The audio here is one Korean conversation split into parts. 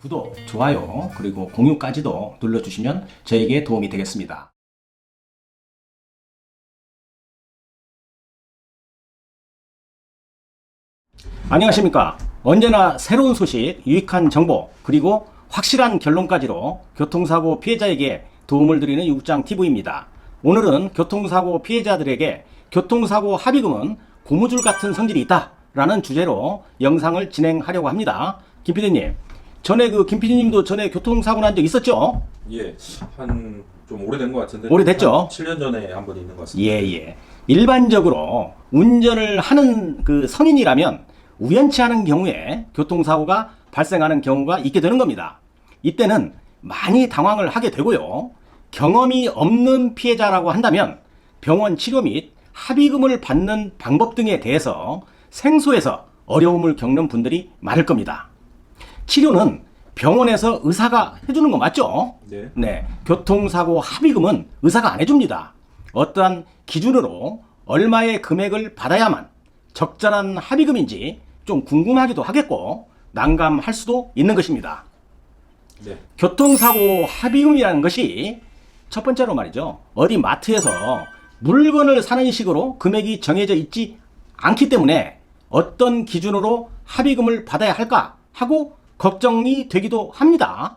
구독, 좋아요, 그리고 공유까지도 눌러주시면 저에게 도움이 되겠습니다. 안녕하십니까. 언제나 새로운 소식, 유익한 정보, 그리고 확실한 결론까지로 교통사고 피해자에게 도움을 드리는 유국장TV입니다. 오늘은 교통사고 피해자들에게 교통사고 합의금은 고무줄 같은 성질이 있다 라는 주제로 영상을 진행하려고 합니다. 김 PD님, 전에 김 PD님도 전에 교통사고 난 적 있었죠? 예, 좀 오래된 것 같은데. 오래됐죠? 7년 전에 한 번 있는 것 같습니다. 예. 일반적으로 운전을 하는 성인이라면 우연치 않은 경우에 교통사고가 발생하는 경우가 있게 되는 겁니다. 이때는 많이 당황을 하게 되고요. 경험이 없는 피해자라고 한다면 병원 치료 및 합의금을 받는 방법 등에 대해서 생소해서 어려움을 겪는 분들이 많을 겁니다. 치료는 병원에서 의사가 해주는 거 맞죠? 네. 교통사고 합의금은 의사가 안 해줍니다. 어떠한 기준으로 얼마의 금액을 받아야만 적절한 합의금인지 좀 궁금하기도 하겠고 난감할 수도 있는 것입니다. 네. 교통사고 합의금이라는 것이 첫 번째로 말이죠. 어디 마트에서 물건을 사는 식으로 금액이 정해져 있지 않기 때문에 어떤 기준으로 합의금을 받아야 할까 하고 걱정이 되기도 합니다.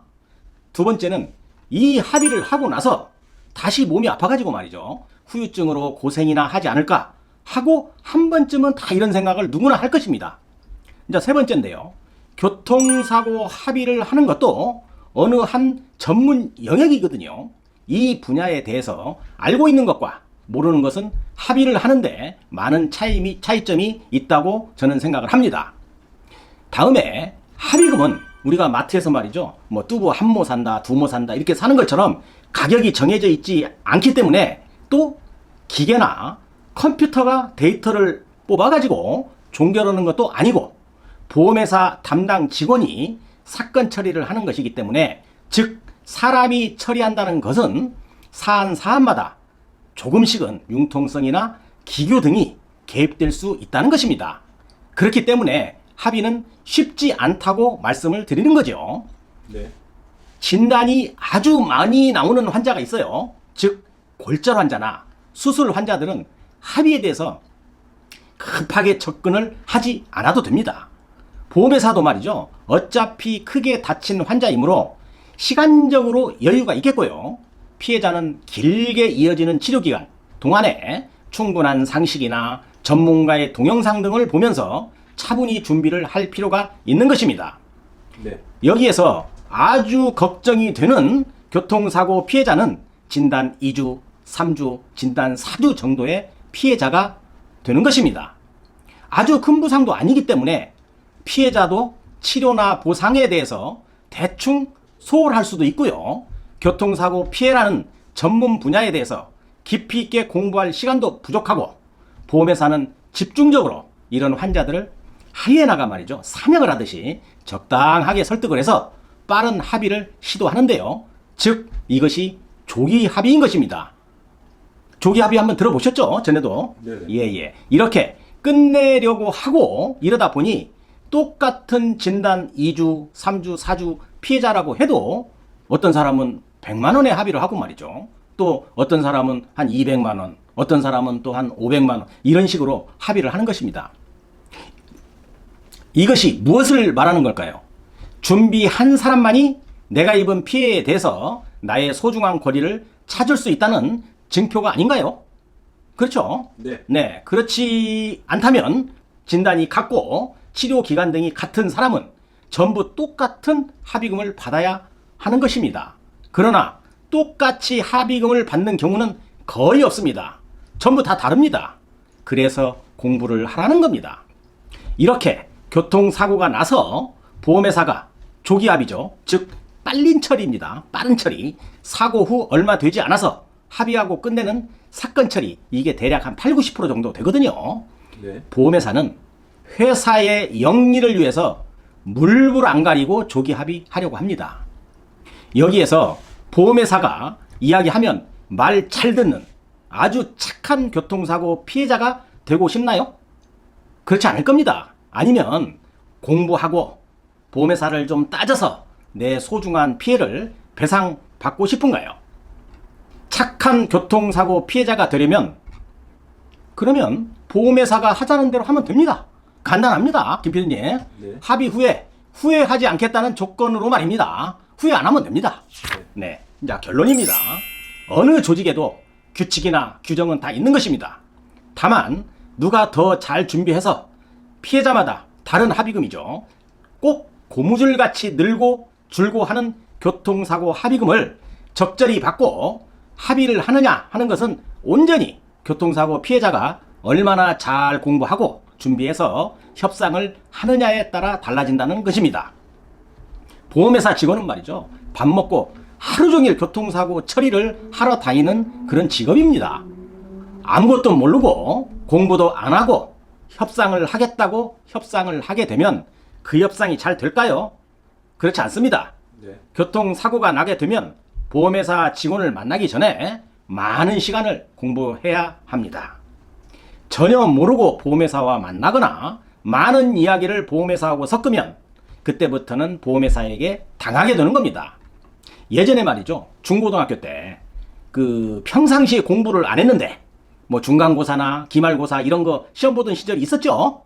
두 번째는 이 합의를 하고 나서 다시 몸이 아파가지고 말이죠. 후유증으로 고생이나 하지 않을까 하고 한 번쯤은 다 이런 생각을 누구나 할 것입니다. 이제 세 번째인데요. 교통사고 합의를 하는 것도 어느 한 전문 영역이거든요. 이 분야에 대해서 알고 있는 것과 모르는 것은 합의를 하는데 많은 차이점이 있다고 저는 생각을 합니다. 다음에 합의금은 우리가 마트에서 말이죠. 뚜부 한 모 산다, 두 모 산다 이렇게 사는 것처럼 가격이 정해져 있지 않기 때문에 또 기계나 컴퓨터가 데이터를 뽑아가지고 종결하는 것도 아니고 보험회사 담당 직원이 사건 처리를 하는 것이기 때문에 즉 사람이 처리한다는 것은 사안마다 조금씩은 융통성이나 기교 등이 개입될 수 있다는 것입니다. 그렇기 때문에 합의는 쉽지 않다고 말씀을 드리는 거죠. 네. 진단이 아주 많이 나오는 환자가 있어요. 즉 골절 환자나 수술 환자들은 합의에 대해서 급하게 접근을 하지 않아도 됩니다. 보험회사도 말이죠. 어차피 크게 다친 환자이므로 시간적으로 여유가 있겠고요. 피해자는 길게 이어지는 치료기간 동안에 충분한 상식이나 전문가의 동영상 등을 보면서 차분히 준비를 할 필요가 있는 것입니다. 네. 여기에서 아주 걱정이 되는 교통사고 피해자는 진단 2주, 3주, 진단 4주 정도의 피해자가 되는 것입니다. 아주 큰 부상도 아니기 때문에 피해자도 치료나 보상에 대해서 대충 소홀할 수도 있고요. 교통사고 피해라는 전문 분야에 대해서 깊이 있게 공부할 시간도 부족하고 보험회사는 집중적으로 이런 환자들을 하이에나가 말이죠. 사냥을 하듯이 적당하게 설득을 해서 빠른 합의를 시도하는데요. 즉 이것이 조기 합의인 것입니다. 조기 합의 한번 들어보셨죠? 전에도. 네네. 예. 이렇게 끝내려고 하고 이러다 보니 똑같은 진단 2주, 3주, 4주 피해자라고 해도 어떤 사람은 100만 원에 합의를 하고 말이죠. 또 어떤 사람은 한 200만 원, 어떤 사람은 또 한 500만 원 이런 식으로 합의를 하는 것입니다. 이것이 무엇을 말하는 걸까요? 준비한 사람만이 내가 입은 피해에 대해서 나의 소중한 권리를 찾을 수 있다는 증표가 아닌가요? 그렇죠? 네. 그렇지 않다면 진단이 같고 치료 기간 등이 같은 사람은 전부 똑같은 합의금을 받아야 하는 것입니다. 그러나 똑같이 합의금을 받는 경우는 거의 없습니다. 전부 다 다릅니다. 그래서 공부를 하라는 겁니다. 이렇게 교통사고가 나서 보험회사가 조기합의죠. 즉 빨린 처리입니다. 빠른 처리. 사고 후 얼마 되지 않아서 합의하고 끝내는 사건 처리. 이게 대략 한 8, 90% 정도 되거든요. 네. 보험회사는 회사의 영리를 위해서 물불 안 가리고 조기 합의하려고 합니다. 여기에서 보험회사가 이야기하면 말 잘 듣는 아주 착한 교통사고 피해자가 되고 싶나요? 그렇지 않을 겁니다. 아니면 공부하고 보험회사를 좀 따져서 내 소중한 피해를 배상받고 싶은가요? 착한 교통사고 피해자가 되려면 그러면 보험회사가 하자는 대로 하면 됩니다. 간단합니다. 김 PD님. 네. 합의 후에 후회하지 않겠다는 조건으로 말입니다. 후회 안 하면 됩니다. 네. 자, 결론입니다. 어느 조직에도 규칙이나 규정은 다 있는 것입니다. 다만 누가 더 잘 준비해서 피해자마다 다른 합의금이죠. 꼭 고무줄같이 늘고 줄고 하는 교통사고 합의금을 적절히 받고 합의를 하느냐 하는 것은 온전히 교통사고 피해자가 얼마나 잘 공부하고 준비해서 협상을 하느냐에 따라 달라진다는 것입니다. 보험회사 직원은 말이죠. 밥 먹고 하루 종일 교통사고 처리를 하러 다니는 그런 직업입니다. 아무것도 모르고 공부도 안 하고 협상을 하겠다고 협상을 하게 되면 그 협상이 잘 될까요? 그렇지 않습니다. 네. 교통사고가 나게 되면 보험회사 직원을 만나기 전에 많은 시간을 공부해야 합니다. 전혀 모르고 보험회사와 만나거나 많은 이야기를 보험회사하고 섞으면 그때부터는 보험회사에게 당하게 되는 겁니다. 예전에 말이죠. 중고등학교 때 그 평상시에 공부를 안 했는데 뭐 중간고사나 기말고사 이런 거 시험 보던 시절이 있었죠.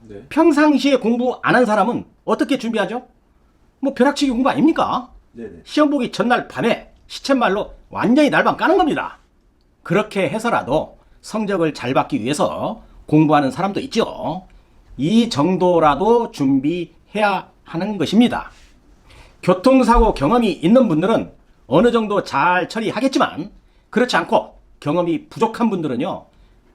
네. 평상시에 공부 안 한 사람은 어떻게 준비하죠? 뭐 벼락치기 공부 아닙니까? 네네. 시험 보기 전날 밤에 시쳇말로 완전히 날밤 까는 겁니다. 그렇게 해서라도 성적을 잘 받기 위해서 공부하는 사람도 있죠. 이 정도라도 준비해야 하는 것입니다. 교통사고 경험이 있는 분들은 어느 정도 잘 처리하겠지만 그렇지 않고 경험이 부족한 분들은요.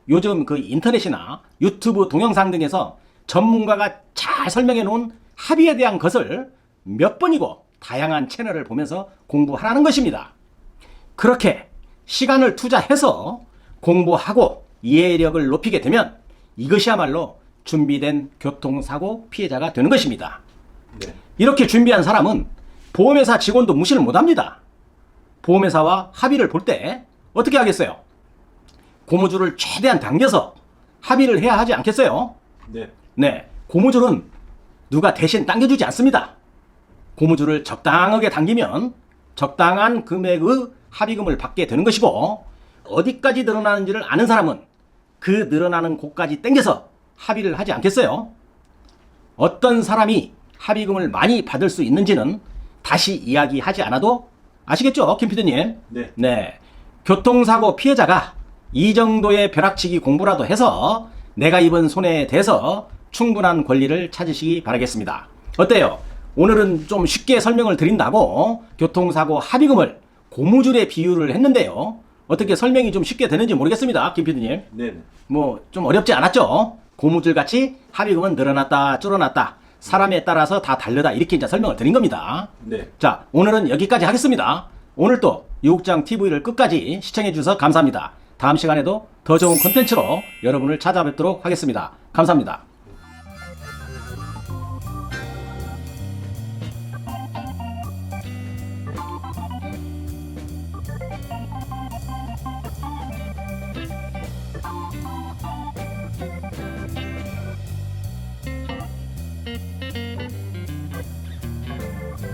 요즘 그 인터넷이나 유튜브 동영상 등에서 전문가가 잘 설명해 놓은 합의에 대한 것을 몇 번이고 다양한 채널을 보면서 공부하라는 것입니다. 그렇게 시간을 투자해서 공부하고 이해력을 높이게 되면 이것이야말로 준비된 교통사고 피해자가 되는 것입니다. 네. 이렇게 준비한 사람은 보험회사 직원도 무시를 못합니다. 보험회사와 합의를 볼 때 어떻게 하겠어요? 고무줄을 최대한 당겨서 합의를 해야 하지 않겠어요? 네. 네, 고무줄은 누가 대신 당겨주지 않습니다. 고무줄을 적당하게 당기면 적당한 금액의 합의금을 받게 되는 것이고 어디까지 늘어나는지를 아는 사람은 그 늘어나는 곳까지 당겨서 합의를 하지 않겠어요? 어떤 사람이 합의금을 많이 받을 수 있는지는 다시 이야기하지 않아도 아시겠죠? 김 PD님? 네. 네. 교통사고 피해자가 이 정도의 벼락치기 공부라도 해서 내가 입은 손해에 대해서 충분한 권리를 찾으시기 바라겠습니다. 어때요? 오늘은 좀 쉽게 설명을 드린다고 교통사고 합의금을 고무줄에 비유를 했는데요. 어떻게 설명이 좀 쉽게 되는지 모르겠습니다. 김 PD님. 네네. 뭐 좀 어렵지 않았죠? 고무줄같이 합의금은 늘어났다 줄어났다 사람에 따라서 다 다르다 이렇게 이제 설명을 드린 겁니다. 네. 자, 오늘은 여기까지 하겠습니다. 오늘도 유국장 TV를 끝까지 시청해 주셔서 감사합니다. 다음 시간에도 더 좋은 콘텐츠로 여러분을 찾아뵙도록 하겠습니다. 감사합니다.